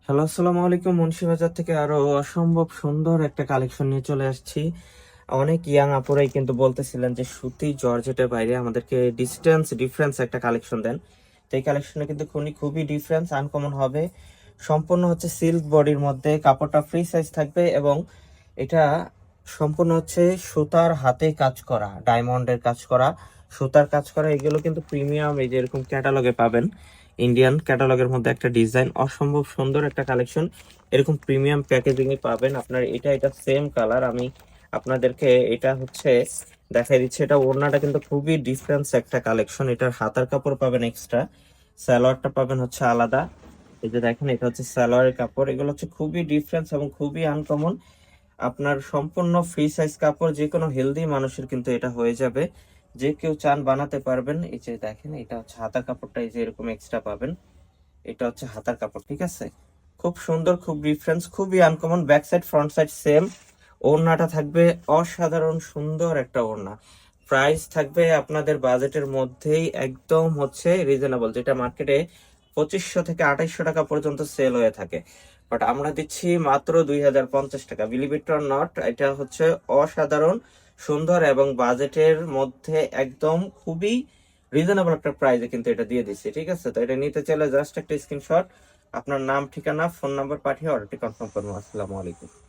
Hello, আসসালামু আলাইকুম। মুন্সিবাজার থেকে আরো অসম্ভব সুন্দর একটা কালেকশন নিয়ে চলে আসছি। অনেক ইয়াং আপুরাই কিন্তু বলতেছিলেন যে সুতি জর্জেটের বাইরে আমাদেরকে ডিফারেন্স একটা কালেকশন দেন। তো এই কালেকশনে কিন্তু খুবই ডিফারেন্স আনকমন হবে। সম্পূর্ণ হচ্ছে সিল্ক বডির মধ্যে, কাপড়টা ফ্রি সাইজ থাকবে এবং এটা সম্পূর্ণ হচ্ছে সুতার হাতে কাজ করা, ডায়মন্ডের কাজ করা, সুতার কাজ করা। এগুলো কিন্তু প্রিমিয়াম, এই যে এরকম ক্যাটালগে পাবেন। ইন্ডিয়ান ক্যাটালগের মধ্যে একটা ডিজাইন, অসম্ভব সুন্দর একটা কালেকশন। এরকম প্রিমিয়াম প্যাকেজিং এ পাবেন। আপনার এটা সেম কালার। আমি আপনাদেরকে এটা হচ্ছে দেখাই দিচ্ছি। এটা ওড়নাটা কিন্তু খুবই ডিফারেন্স একটা কালেকশন। এটার হাতার কাপড় পাবেন এক্সট্রা, সালোয়ারটা পাবেন হচ্ছে আলাদা। এই যে দেখেন, এটা হচ্ছে সালোয়ারের কাপড়। এগুলো হচ্ছে খুবই ডিফারেন্স এবং খুবই আনকমন। আপনার সম্পূর্ণ ফ্রি সাইজ কাপড়, যে কোনো হেলদি মানুষের কিন্তু এটা হয়ে যাবে। যে কেউ চান বানাতে পারবেন। এই যে দেখেন, এটা হচ্ছে হাতার কাপড়টা, এই যে এরকম এক্সট্রা পাবেন। এটা হচ্ছে হাতার কাপড়, ঠিক আছে। খুব সুন্দর, খুব ডিফারেন্স, খুবই uncommon. Back side front side same. ওড়নাটা থাকবে অসাধারণ সুন্দর একটা ওড়না। প্রাইস থাকবে আপনাদের বাজেটের মধ্যেই, একদম হচ্ছে রিজনেবল, যেটা মার্কেটে 2500 থেকে 2800 টাকা পর্যন্ত সেল হয়ে থাকে। বাট আমরা দিচ্ছি মাত্র 2050 টাকা। বিলিভ ইট অর নট, এটা হচ্ছে অসাধারণ সুন্দর এবং বাজেটের মধ্যে একদম খুবই রিজনেবল একটা প্রাইসে কিন্তু এটা দিয়ে দিচ্ছি, ঠিক আছে। তো এটা নিতে চাইলে জাস্ট একটা স্ক্রিনশট, আপনার নাম, ঠিকানা, ফোন নাম্বার পাঠিয়ে অর্ডারটি কনফার্ম করবো। আসসালামু আলাইকুম।